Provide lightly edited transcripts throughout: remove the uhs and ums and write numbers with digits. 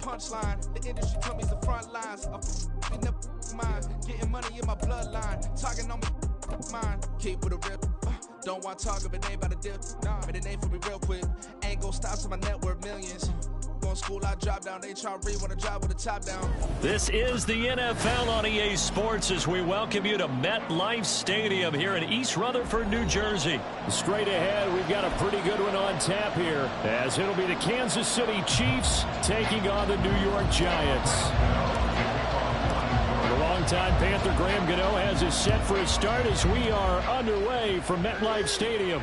punchline. The industry told me it's the front lines. I'm never mine. Getting money in my bloodline. Talking on my mind. Keep with a real. Don't want to talk if it ain't about a dip. But it ain't for me real quick. Ain't gon' stop till my net worth millions. Going school, I drop down. They try to read when I drive with the top down. This is the NFL on EA Sports as we welcome you to MetLife Stadium here in East Rutherford, New Jersey. Straight ahead, we've got a pretty good one on tap here, as it'll be the Kansas City Chiefs taking on the New York Giants. The longtime Panther Graham Gano has his set for his start as we are underway from MetLife Stadium.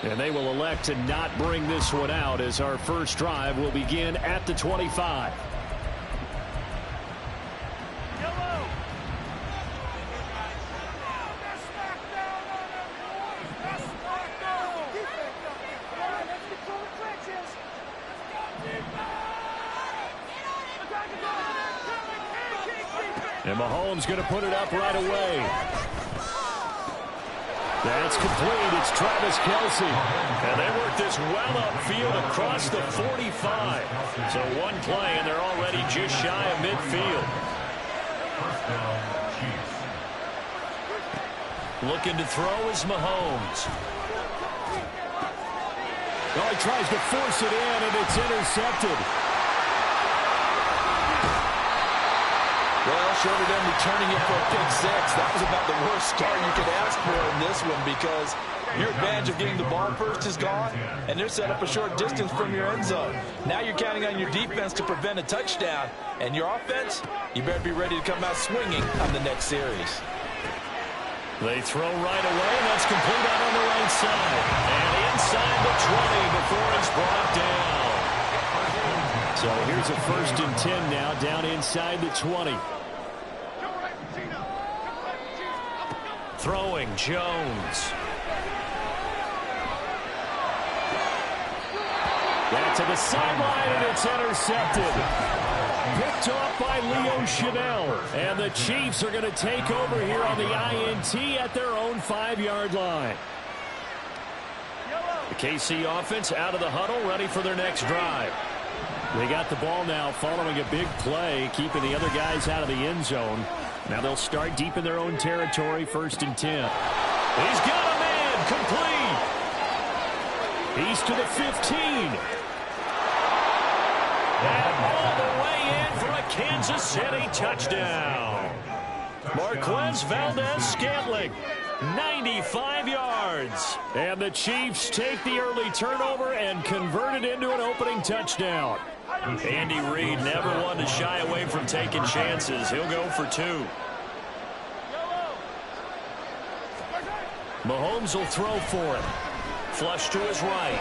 And they will elect to not bring this one out as our first drive will begin at the 25. And Mahomes going to put it up right away. That's complete. It's Travis Kelce. And they work this well upfield across the 45. So one play, and they're already just shy of midfield. Looking to throw is Mahomes. Oh, he tries to force it in, and it's intercepted. Well, shorter than returning it for a pick six. That was about the worst start you could ask for in this one because your advantage of getting the ball first is gone, and they're set up a short distance from your end zone. Now you're counting on your defense to prevent a touchdown, and your offense, you better be ready to come out swinging on the next series. They throw right away, and that's complete out on the right side. And inside the 20 before it's brought down. So here's a 1st and 10 now, down inside the 20. Throwing Jones. Back to the sideline, and it's intercepted. Picked off by Leo Chanel. And the Chiefs are going to take over here on the INT at their own 5-yard line. The KC offense out of the huddle, ready for their next drive. They got the ball now following a big play, keeping the other guys out of the end zone. Now they'll start deep in their own territory, 1st and 10. He's got a man, complete. He's to the 15. And all the way in for a Kansas City touchdown. Marquez Valdez-Scantling, 95 yards. And the Chiefs take the early turnover and convert it into an opening touchdown. Andy Reid never one to shy away from taking chances. He'll go for 2. Mahomes will throw for it. Flush to his right.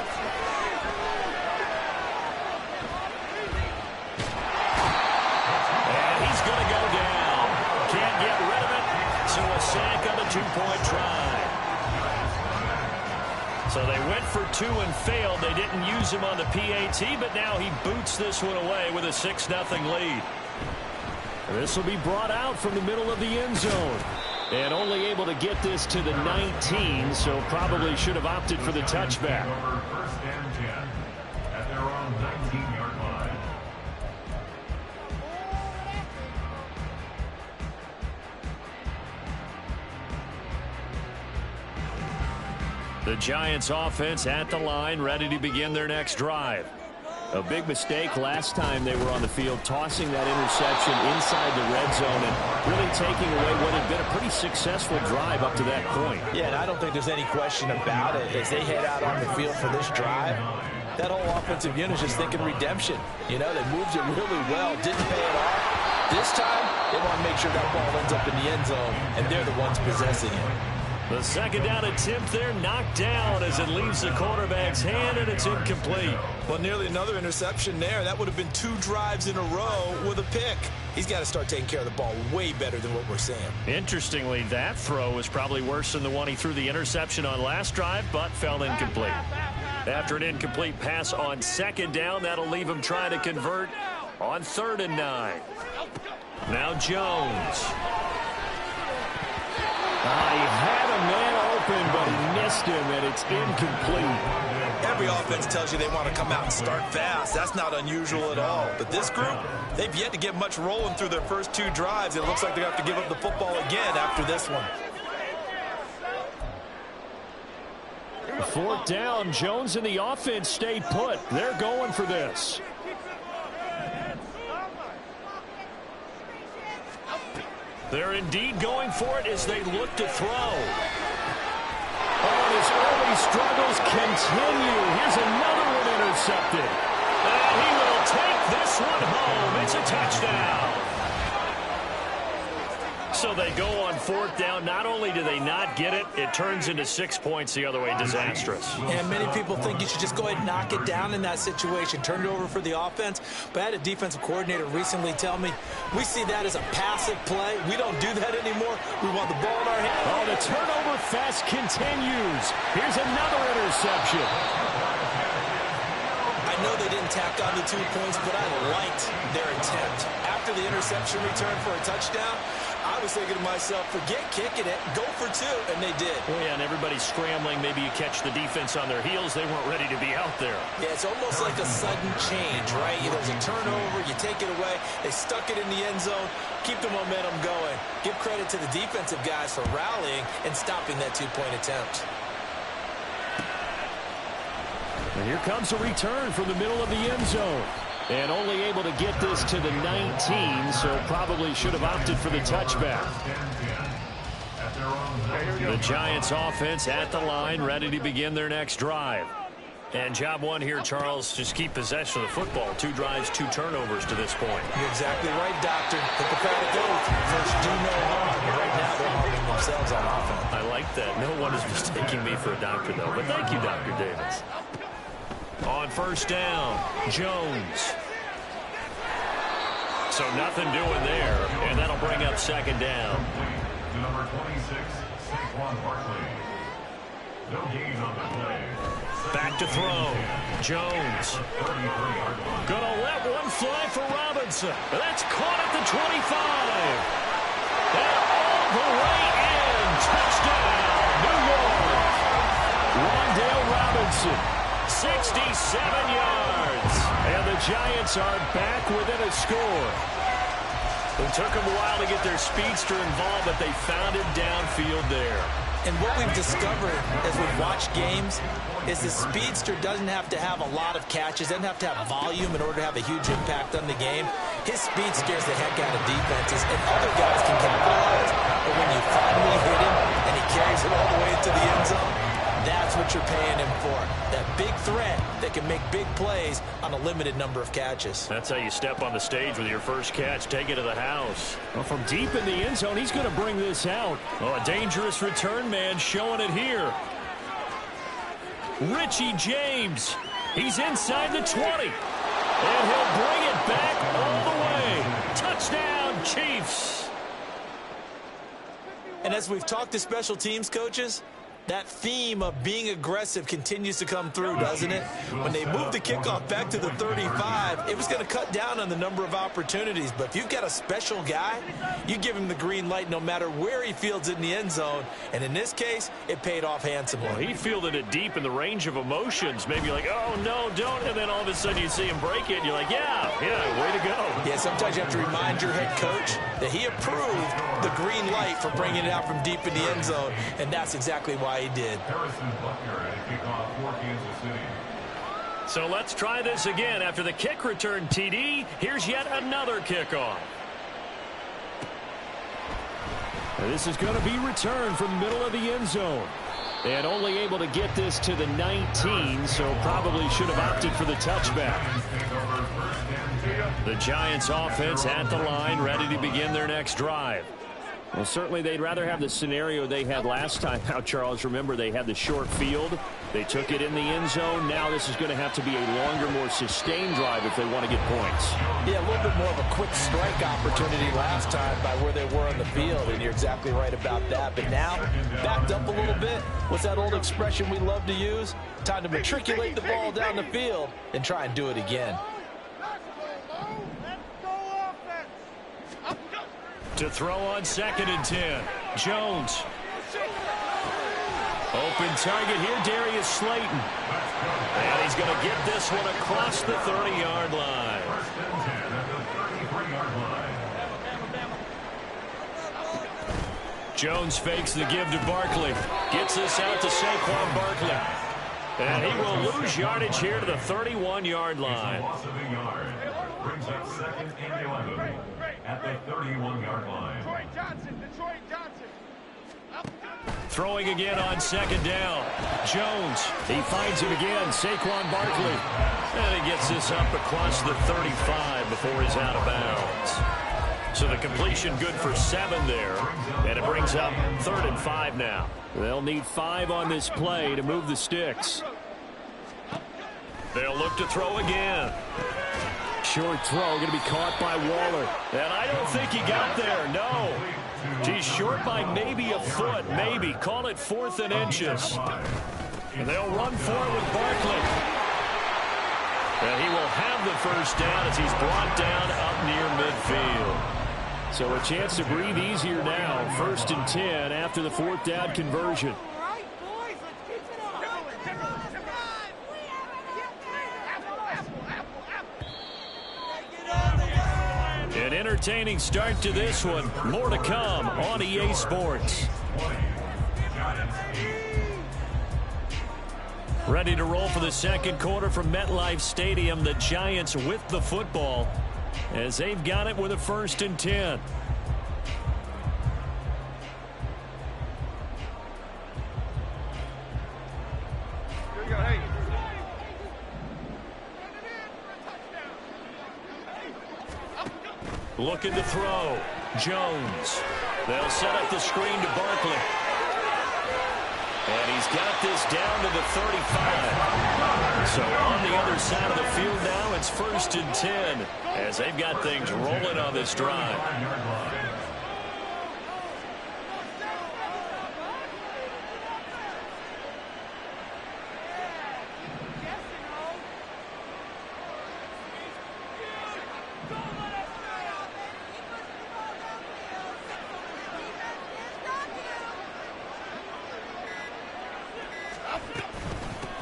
And he's going to go down. Can't get rid of it. So a sack on a 2-point try. So they went for 2 and failed. They didn't use him on the PAT, but now he boots this one away with a 6-0 lead. This will be brought out from the middle of the end zone. And only able to get this to the 19, so probably should have opted for the touchback. 1st and 10 at their own 19-yard line. The Giants offense at the line, ready to begin their next drive. A big mistake last time they were on the field, tossing that interception inside the red zone and really taking away what had been a pretty successful drive up to that point. Yeah, and I don't think there's any question about it. As they head out on the field for this drive, that whole offensive unit is just thinking redemption. You know, they moved it really well, didn't pay it off. This time, they want to make sure that ball ends up in the end zone, and they're the ones possessing it. The 2nd down attempt there knocked down as it leaves the quarterback's hand, and it's incomplete. Well, nearly another interception there. That would have been 2 drives in a row with a pick. He's got to start taking care of the ball way better than what we're seeing. Interestingly, that throw was probably worse than the one he threw the interception on last drive, but fell incomplete. After an incomplete pass on 2nd down, that'll leave him trying to convert on 3rd and 9. Now Jones. He had a man open, but he missed him, and it's incomplete. Every offense tells you they want to come out and start fast. That's not unusual at all. But this group, they've yet to get much rolling through their first 2 drives. It looks like they're going to have to give up the football again after this one. 4th down. Jones and the offense stayed put. They're going for this. They're indeed going for it as they look to throw. Oh, his early struggles continue. Here's another one intercepted. And he will take this one home. It's a touchdown. So they go on 4th down. Not only do they not get it, it turns into 6 points the other way. Disastrous. And many people think you should just go ahead and knock it down in that situation. Turn it over for the offense. But I had a defensive coordinator recently tell me, we see that as a passive play. We don't do that anymore. We want the ball in our hand. Oh, the turnover fest continues. Here's another interception. I know they didn't tack on the 2 points, but I liked their attempt. After the interception return for a touchdown, I was thinking to myself, forget kicking it, go for 2, and they did. Well, yeah, and everybody's scrambling. Maybe you catch the defense on their heels. They weren't ready to be out there. Yeah, it's almost like a sudden change, right? There's a turnover, you take it away, they stuck it in the end zone, keep the momentum going. Give credit to the defensive guys for rallying and stopping that 2-point attempt. And here comes a return from the middle of the end zone. And only able to get this to the 19, so probably should have opted for the touchback. The Giants offense at the line, ready to begin their next drive. And job one here, Charles, just keep possession of the football. 2 drives, 2 turnovers to this point. You're exactly right, Doctor. Hippocratic oath. First, do no harm. Right now, they're harming themselves on offense. I like that. No one is mistaking me for a doctor, though. But thank you, Dr. Davis. On 1st down, Jones. So nothing doing there, and that'll bring up 2nd down. Number 26, Saquon Barkley. No gain on the play. Back to throw. Jones. Gonna let one fly for Robinson. That's caught at the 25. And all the way in. Touchdown, New York. Wandale Robinson. 67 yards. And the Giants are back within a score. It took them a while to get their speedster involved, but they found him downfield there. And what we've discovered as we've watched games is the speedster doesn't have to have a lot of catches, doesn't have to have volume in order to have a huge impact on the game. His speed scares the heck out of defenses, and other guys can capitalize. But when you finally hit him and he carries it all the way into the end zone, that's what you're paying him for. That big threat that can make big plays on a limited number of catches. That's how you step on the stage with your first catch. Take it to the house. Well, from deep in the end zone, he's going to bring this out. Oh, a dangerous return man showing it here. Richie James. He's inside the 20. And he'll bring it back all the way. Touchdown, Chiefs. And as we've talked to special teams coaches, that theme of being aggressive continues to come through, doesn't it? When they moved the kickoff back to the 35, it was going to cut down on the number of opportunities. But if you've got a special guy, you give him the green light no matter where he fields it in the end zone. And in this case, it paid off handsomely. Well, he fielded it deep in the range of emotions. Maybe like, oh, no, don't. And then all of a sudden you see him break it. And you're like, yeah, way to go. Yeah, sometimes you have to remind your head coach that he approved the green light for bringing it out from deep in the end zone. And that's exactly why he did. Harrison Butker at a kickoff for Kansas City. So let's try this again. After the kick return TD, here's yet another kickoff. This is going to be returned from the middle of the end zone. And only able to get this to the 19, so probably should have opted for the touchback. The Giants offense at the line, ready to begin their next drive. Well, certainly they'd rather have the scenario they had last time out, Charles. Remember, they had the short field. They took it in the end zone. Now this is going to have to be a longer, more sustained drive if they want to get points. Yeah, a little bit more of a quick strike opportunity last time by where they were on the field, and you're exactly right about that. But now, backed up a little bit. What's that old expression we love to use? Time to matriculate the ball down the field and try and do it again. To throw on 2nd and 10. Jones. Open target here, Darius Slayton. And he's going to get this one across the 30-yard line. First and 10 at the 33-yard line. Jones fakes the give to Barkley. Gets this out to Saquon Barkley. And he will lose yardage here to the 31-yard line. Loss of a yard. Brings up 2nd and 11 at the 31-yard line. Detroit Johnson. Throwing again on 2nd down. Jones, he finds him again. Saquon Barkley. And he gets this up across the 35 before he's out of bounds. So the completion good for 7 there. And it brings up 3rd and 5 now. They'll need 5 on this play to move the sticks. They'll look to throw again. Short throw going to be caught by Waller. And I don't think he got there. No. He's short by maybe a foot. Maybe. Call it 4th and inches. And they'll run for it with Barkley. And he will have the first down as he's brought down up near midfield. So a chance to breathe easier now. 1st and 10 after the 4th down conversion. An entertaining start to this one. More to come on EA Sports. Ready to roll for the 2nd quarter from MetLife Stadium. The Giants with the football as they've got it with a 1st and 10. Looking to throw. Jones. They'll set up the screen to Barkley. And he's got this down to the 35. So on the other side of the field now, it's 1st and 10 as they've got things rolling on this drive.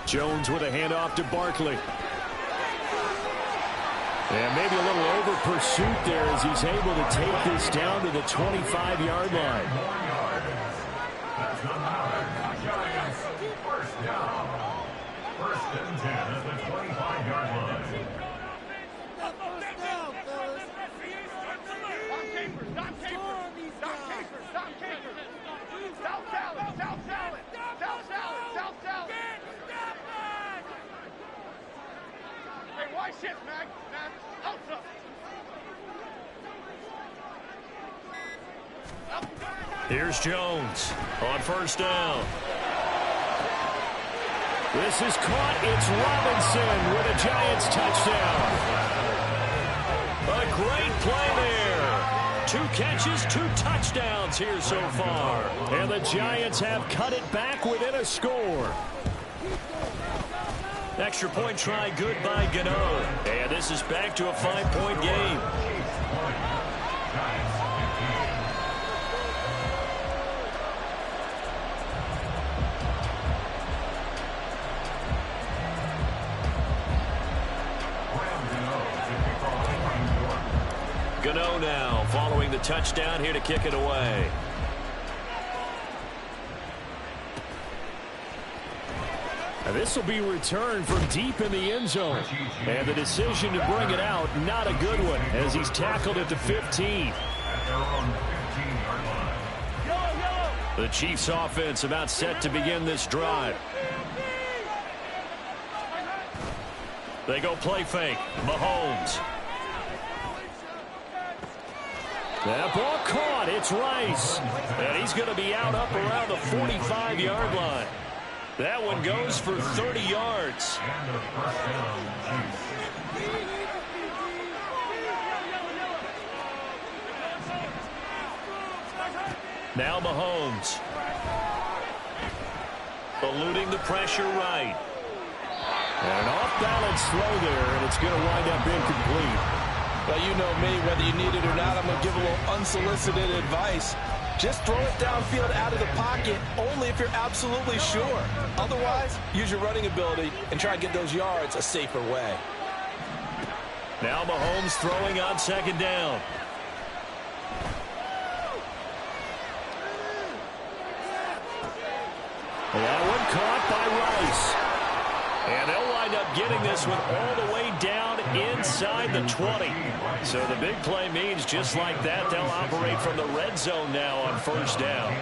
Jones with a handoff to Barkley. And maybe a little over pursuit there as he's able to take this down to the 25-yard line. That's the Giants. First down. 1st and 10 at the 25-yard line. Here's Jones on 1st down. This is caught. It's Robinson with a Giants touchdown. A great play there. 2 catches, 2 touchdowns here so far. And the Giants have cut it back within a score. Extra point try good by Gano. And this is back to a 5-point game. Gano now following the touchdown here to kick it away. This will be returned from deep in the end zone. And the decision to bring it out, not a good one, as he's tackled at the 15. The Chiefs offense about set to begin this drive. They go play fake. Mahomes. That ball caught. It's Rice. And he's going to be out up around the 45-yard line. That one goes for 30 yards. Now Mahomes. Eluding the pressure right. And an off-balance throw there, and it's going to wind up incomplete. Well, you know me, whether you need it or not, I'm going to give a little unsolicited advice. Just throw it downfield out of the pocket only if you're absolutely sure. Otherwise, use your running ability and try to get those yards a safer way. Now Mahomes throwing on second down. That one caught by Rice. And they'll wind up getting this one all the way down inside the 20. So the big play means just like that, they'll operate from the red zone now on first down.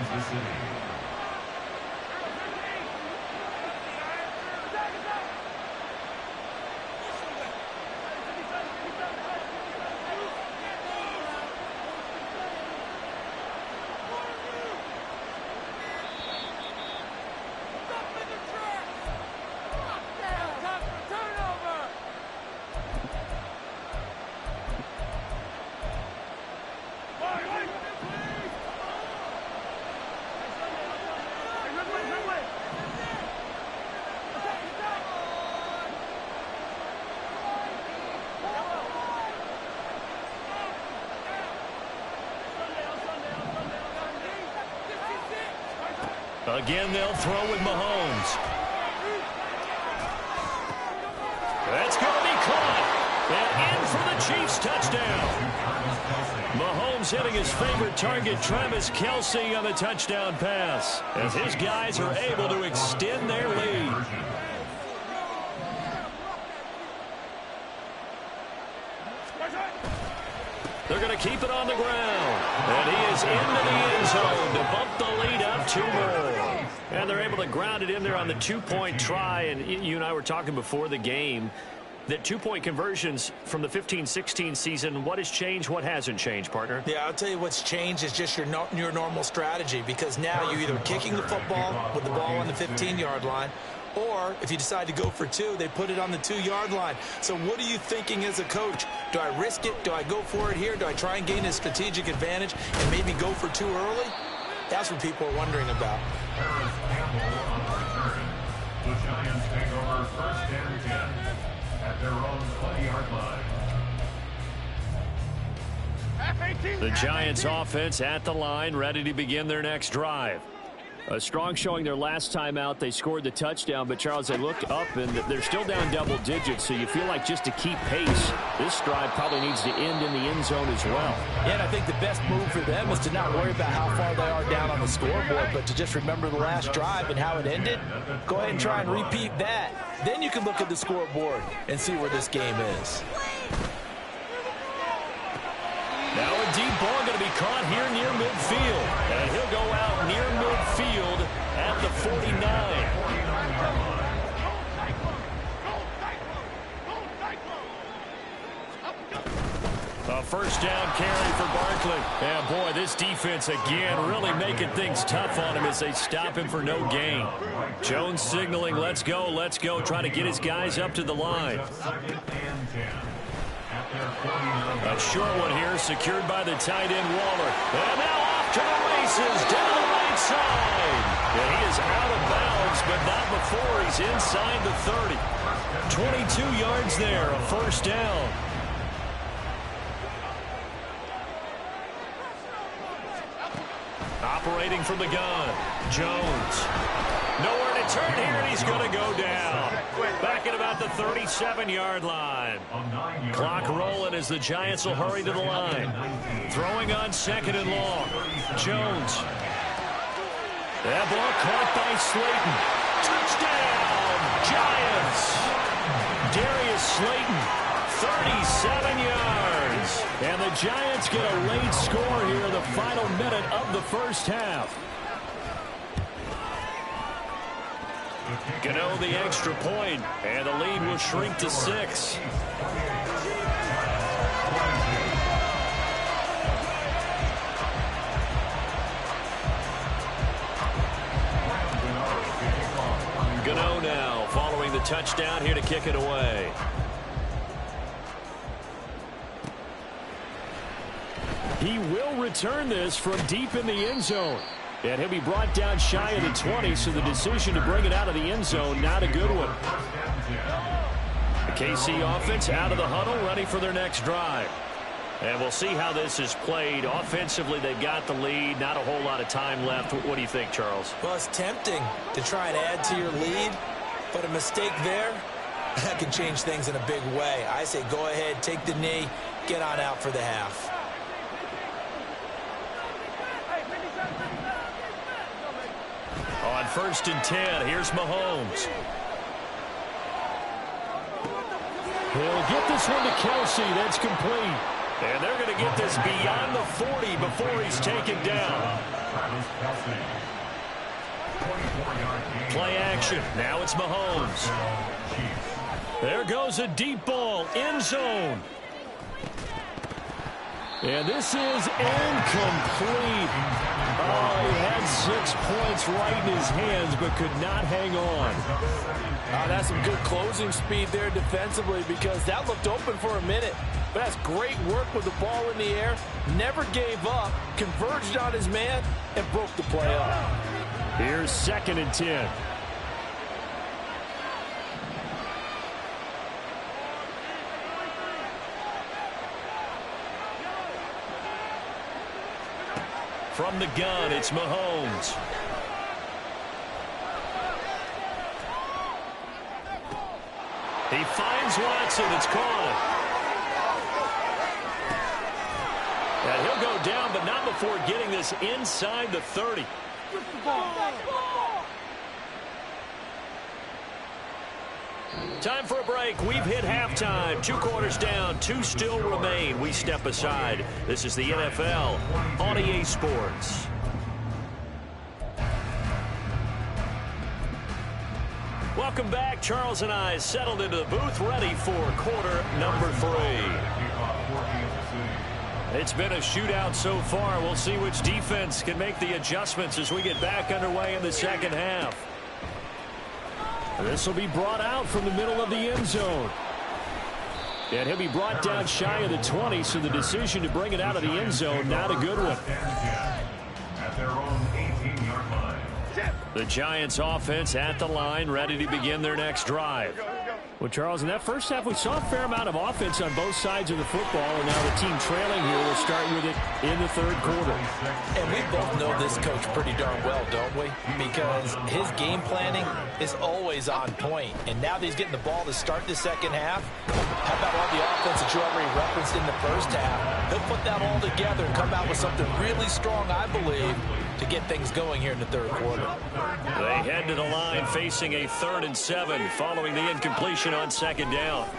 Again, they'll throw with Mahomes. That's going to be caught. And in for the Chiefs touchdown. Mahomes hitting his favorite target, Travis Kelce, on the touchdown pass, as his guys are able to extend their lead. They're going to keep it on the ground. And he is into the end zone to bump the lead up 2 more. And they're able to ground it in there on the 2-point try. And you and I were talking before the game that 2-point conversions from the 15-16 season, what has changed, what hasn't changed, partner? Yeah, I'll tell you what's changed is just your normal strategy, because now you're either kicking the football with the ball on the 15-yard line, or if you decide to go for 2, they put it on the 2-yard line. So what are you thinking as a coach? Do I risk it? Do I go for it here? Do I try and gain a strategic advantage and maybe go for 2 early? That's what people are wondering about. Harris Campbell on the return. The Giants take over first and 10 at their own 20-yard line. The Giants offense at the line, ready to begin their next drive. A strong showing their last time out. They scored the touchdown, but, Charles, they looked up, and they're still down double digits, so you feel like just to keep pace, this drive probably needs to end in the end zone as well. Yeah, and I think the best move for them is to not worry about how far they are down on the scoreboard, but to just remember the last drive and how it ended. Go ahead and try and repeat that. Then you can look at the scoreboard and see where this game is. Now a deep ball going to be caught here near midfield. And he'll go out near midfield at the 49. A first down carry for Barkley. And boy, this defense again really making things tough on him as they stop him for no gain. Jones signaling, let's go, trying to get his guys up to the line. A short one here, secured by the tight end Waller. And now off to the races, down the right side. And he is out of bounds, but not before he's inside the 30. 22 yards there, a first down. Operating from the gun, Jones. Nowhere to turn here, and he's going to go down. Back at about the 37-yard line. Clock rolling as the Giants will hurry to the line. Throwing on second and long. Jones. That ball caught by Slayton. Touchdown, Giants. Darius Slayton, 37 yards. And the Giants get a late score here in the final minute of the first half. Gano the extra point, and the lead will shrink to 6. Gano now following the touchdown here to kick it away. He will return this from deep in the end zone. And he'll be brought down shy of the 20, so the decision to bring it out of the end zone, not a good one. The KC offense out of the huddle, ready for their next drive. And we'll see how this is played. Offensively, they've got the lead. Not a whole lot of time left. What do you think, Charles? Well, it's tempting to try and add to your lead, but a mistake there, that can change things in a big way. I say go ahead, take the knee, get on out for the half. On 1st and 10, here's Mahomes. He'll get this one to Kelsey. That's complete. And they're going to get this beyond the 40 before he's taken down. Play action. Now it's Mahomes. There goes a deep ball. End zone. And this is incomplete. Oh, he had 6 points right in his hands, but could not hang on. That's some good closing speed there defensively, because that looked open for a minute. But that's great work with the ball in the air. Never gave up, converged on his man, and broke the play up. Here's 2nd and 10. From the gun, it's Mahomes. He finds Watson. It's caught. And he'll go down, but not before getting this inside the 30. Time for a break. We've hit halftime. 2 quarters down. 2 still remain. We step aside. This is the NFL on EA Sports. Welcome back. Charles and I settled into the booth, ready for quarter number 3. It's been a shootout so far. We'll see which defense can make the adjustments as we get back underway in the second half. This will be brought out from the middle of the end zone. And he'll be brought down shy of the 20, so the decision to bring it out of the end zone, not a good one. At their own 18-yard line. The Giants offense at the line, ready to begin their next drive. Well, Charles, in that first half, we saw a fair amount of offense on both sides of the football, and now the team trailing here will start with it in the 3rd quarter. And we both know this coach pretty darn well, don't we? Because his game planning is always on point. And now that he's getting the ball to start the second half, how about all the offense that you already referenced in the first half? He'll put that all together and come out with something really strong, I believe, to get things going here in the 3rd quarter. They head to the line facing a 3rd and 7 following the incompletion on 2nd down.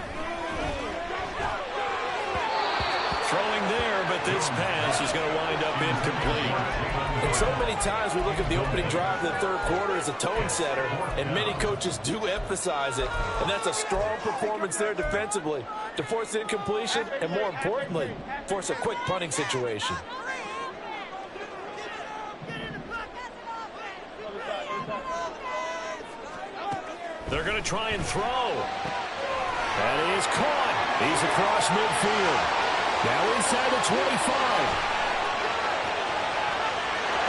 Throwing there, but this pass is going to wind up incomplete. And so many times we look at the opening drive of the 3rd quarter as a tone setter, and many coaches do emphasize it, and that's a strong performance there defensively to force incompletion and, more importantly, force a quick punting situation. They're going to try and throw. And he is caught. He's across midfield. Now inside the 25.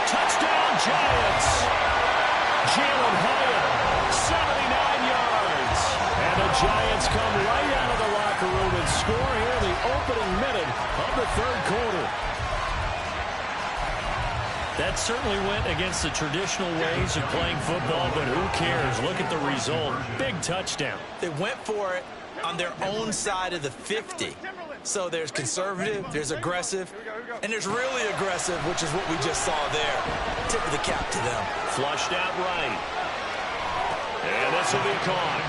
Touchdown, Giants. Jalen Hyatt, 79 yards. And the Giants come right out of the locker room and score here in the opening minute of the 3rd quarter. That certainly went against the traditional ways of playing football, but who cares? Look at the result. Big touchdown. They went for it on their own side of the 50. So there's conservative, there's aggressive, and there's really aggressive, which is what we just saw there. Tip of the cap to them. Flushed out right. And this will be caught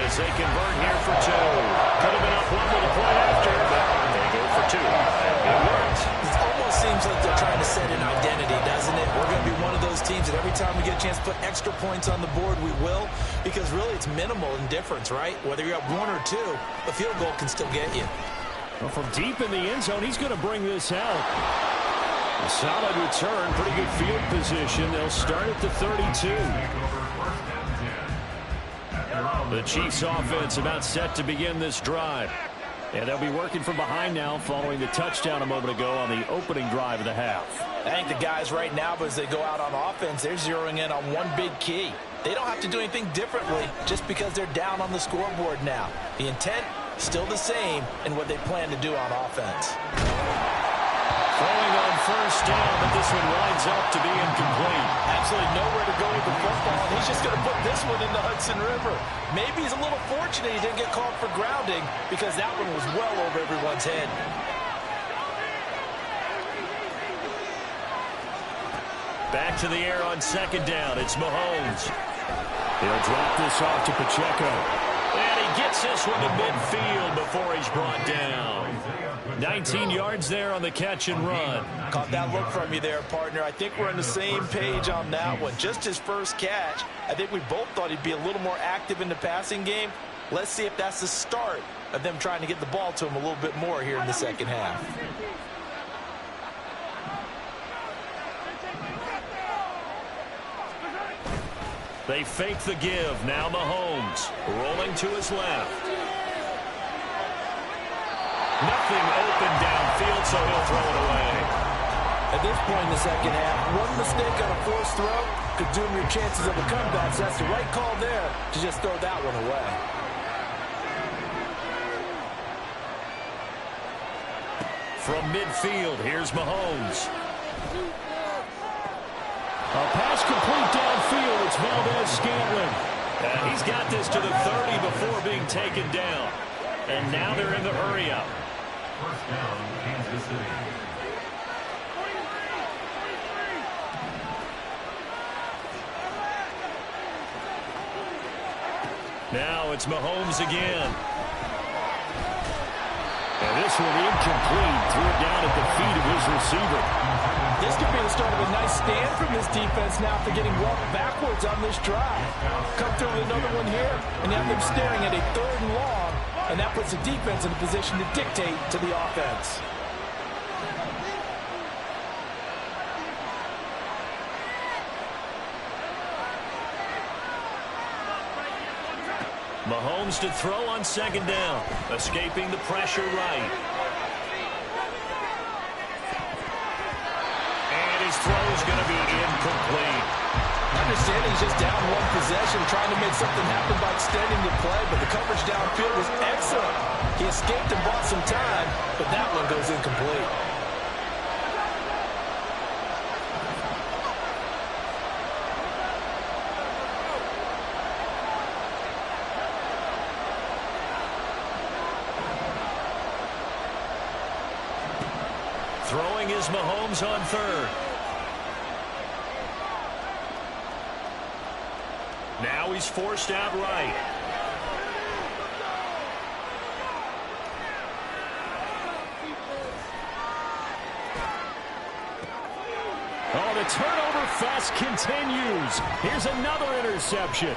as they convert here for 2. Could have been up 1 with a point after, but they go for 2. It worked. It almost seems like they're trying to set an identity, doesn't it? We're going to be one of those teams that every time we get a chance to put extra points on the board, we will, because really it's minimal in difference, right? Whether you're up 1 or 2, a field goal can still get you. Well, from deep in the end zone, he's going to bring this out. A solid return, pretty good field position. They'll start at the 32. The Chiefs offense about set to begin this drive. And they'll be working from behind now following the touchdown a moment ago on the opening drive of the half. I think the guys right now, as they go out on offense, they're zeroing in on one big key. They don't have to do anything differently just because they're down on the scoreboard now. The intent still the same in what they plan to do on offense. Throwing on first down, but this one winds up to be incomplete. Absolutely nowhere to go with the football, and he's just going to put this one in the Hudson River. Maybe he's a little fortunate he didn't get called for grounding because that one was well over everyone's head. Back to the air on second down. It's Mahomes. He'll drop this off to Pacheco. And he gets this one to midfield before he's brought down. 19 yards there on the catch and run. Caught that look from you there, partner. I think we're on the same page on that one. Just his first catch. I think we both thought he'd be a little more active in the passing game. Let's see if that's the start of them trying to get the ball to him a little bit more here in the second half. They fake the give. Now Mahomes rolling to his left. Nothing open downfield, so he'll throw it away. At this point in the second half, one mistake on a forced throw could doom your chances of a comeback. So that's the right call there to just throw that one away. From midfield, here's Mahomes. A pass complete downfield. It's Valdez-Scantling. And he's got this to the 30 before being taken down. And now they're in the hurry-up. First down, Kansas City. Now it's Mahomes again. And this one incomplete. Threw it down at the feet of his receiver. This could be the start of a nice stand from this defense now for getting walked backwards on this drive. Come through with another one here, and have them staring at a 3rd and long, and that puts the defense in a position to dictate to the offense. Mahomes to throw on second down. Escaping the pressure right. And his throw is going to be incomplete. I understand he's just down one possession, trying to make something happen by extending the play, but the coverage downfield was excellent. He escaped and bought some time, but that one goes incomplete. Throwing is Mahomes on 3rd. Now he's forced out right. Oh, the turnover fest continues. Here's another interception.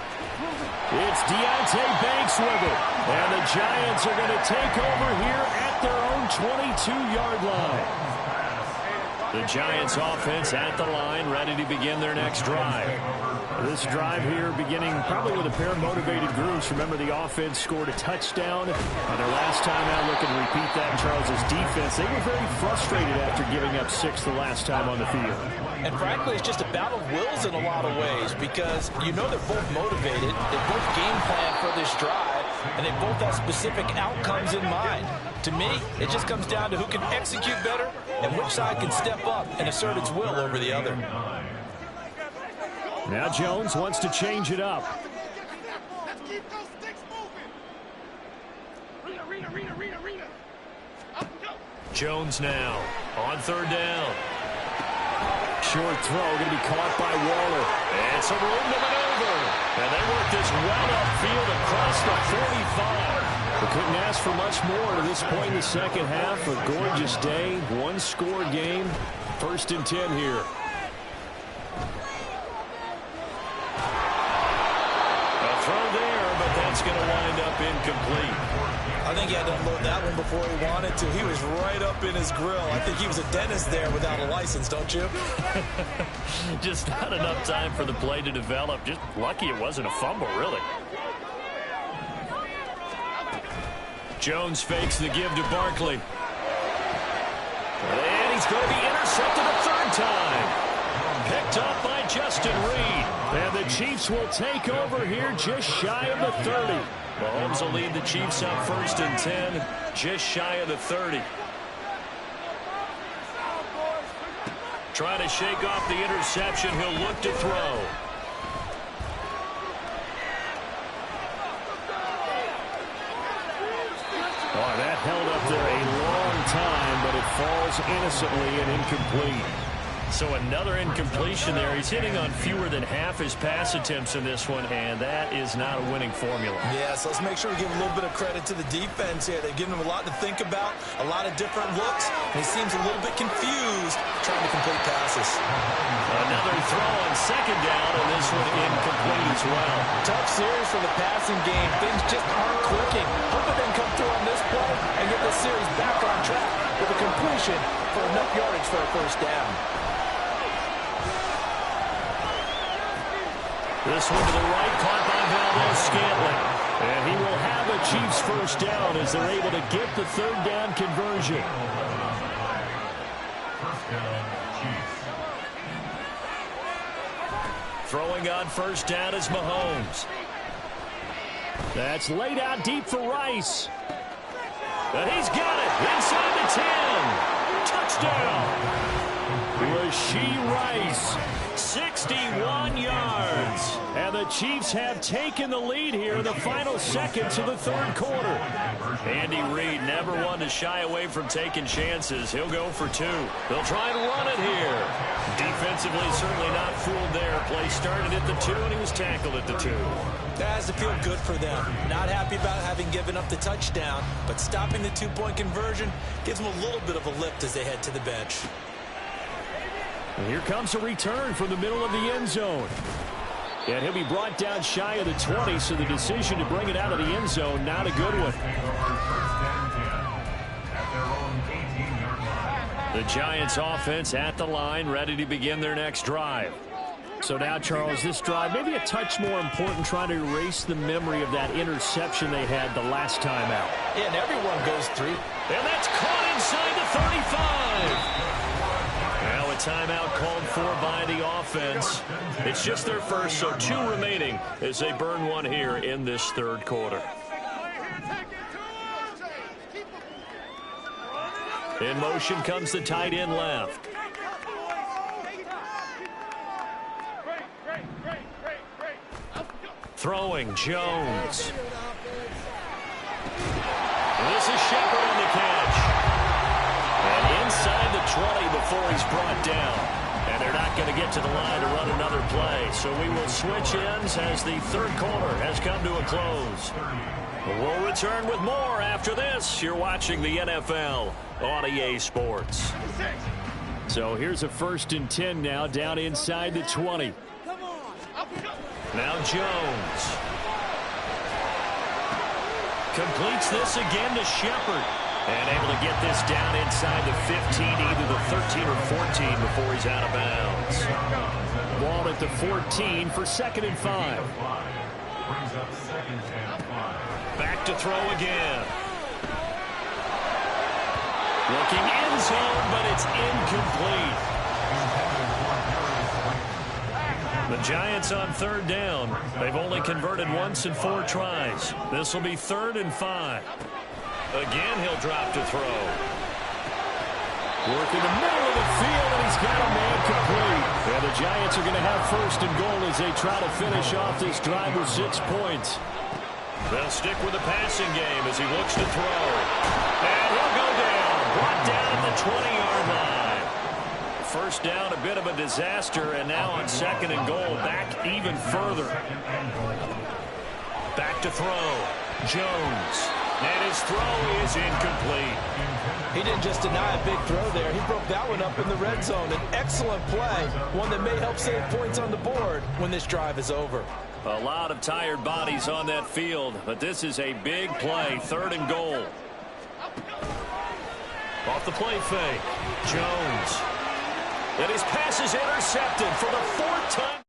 It's Deonte Banks with it. And the Giants are going to take over here at their own 22-yard line. The Giants offense at the line, ready to begin their next drive. This drive here beginning probably with a pair of motivated groups. Remember, the offense scored a touchdown on their last time out. Looking to repeat that in Charles's defense. They were very frustrated after giving up 6 the last time on the field. And frankly, it's just a battle of wills in a lot of ways because you know they're both motivated. They both game plan for this drive, and they both have specific outcomes in mind. To me, it just comes down to who can execute better and which side can step up and assert its will over the other. Now Jones wants to change it up. Let's keep those sticks moving. Jones now on 3rd down. Short throw going to be caught by Waller. And some room to maneuver. And they work this well upfield across the 45. We couldn't ask for much more at this point in the second half. A gorgeous day, one-score game. 1st and 10 here. A throw there, but that's going to wind up incomplete. I think he had to unload that one before he wanted to. He was right up in his grill. I think he was a dentist there without a license, don't you? Just not enough time for the play to develop. Just lucky it wasn't a fumble, really. Jones fakes the give to Barkley. And he's going to be intercepted a 3rd time. Picked up by Justin Reed. And the Chiefs will take over here just shy of the 30. Mahomes will lead the Chiefs up 1st and 10, just shy of the 30. Trying to shake off the interception. He'll look to throw. Oh, that held up there a long time, but it falls innocently and incomplete. So another incompletion there. He's hitting on fewer than half his pass attempts in this one, and that is not a winning formula. Yeah, so let's make sure we give a little bit of credit to the defense here. They've given him a lot to think about, a lot of different looks, and he seems a little bit confused trying to complete passes. Another throw on 2nd down, and this one incomplete as well. Tough series for the passing game. Things just aren't clicking. Hope they can come through on this play and get this series back on track with a completion for enough yardage for a 1st down. This one to the right, caught by Valdez-Scantling. And he will have a Chiefs 1st down as they're able to get the 3rd down conversion. 1st down, Chiefs. Throwing on 1st down is Mahomes. That's laid out deep for Rice. And he's got it inside the 10. Touchdown. Rashee Rice. 61 yards. And the Chiefs have taken the lead here in the final seconds of the 3rd quarter. Andy Reid never one to shy away from taking chances. He'll go for 2. They'll try and run it here. Defensively, certainly not fooled there. Play started at the 2, and he was tackled at the 2. That has to feel good for them. Not happy about having given up the touchdown, but stopping the 2-point conversion gives them a little bit of a lift as they head to the bench. And here comes a return from the middle of the end zone. And he'll be brought down shy of the 20, so the decision to bring it out of the end zone, not a good one. The Giants offense at the line, ready to begin their next drive. So now, Charles, this drive maybe a touch more important, trying to erase the memory of that interception they had the last time out. Yeah, and everyone goes through. And that's caught inside the 35. Now a timeout called for by the offense. It's just their first, so 2 remaining as they burn one here in this 3rd quarter. In motion comes the tight end left. Throwing Jones. This is Shepard on the catch. And inside the 20 before he's brought down. And they're not going to get to the line to run another play. So we will switch ends as the 3rd quarter has come to a close. We'll return with more after this. You're watching the NFL on EA Sports. So here's a 1st and 10 now, down inside the 20. Now Jones. Completes this again to Shepard. And able to get this down inside the 15, either the 13 or 14 before he's out of bounds. Ball at the 14 for 2nd and 5. Back to throw again. Looking end zone, but it's incomplete. The Giants on 3rd down. They've only converted once in 4 tries. This will be 3rd and 5. Again, he'll drop to throw. Work in the middle of the field, and he's got a man complete. And the Giants are going to have 1st and goal as they try to finish off this drive with 6 points. They'll stick with the passing game as he looks to throw. And he'll go down. Brought down at the 20-yard line. 1st down, a bit of a disaster, and now on 2nd and goal, back even further. Back to throw. Jones. And his throw is incomplete. He didn't just deny a big throw there. He broke that one up in the red zone. An excellent play, one that may help save points on the board when this drive is over. A lot of tired bodies on that field, but this is a big play, 3rd and goal. Off the play fake, Jones. And his pass is intercepted for the 4th time.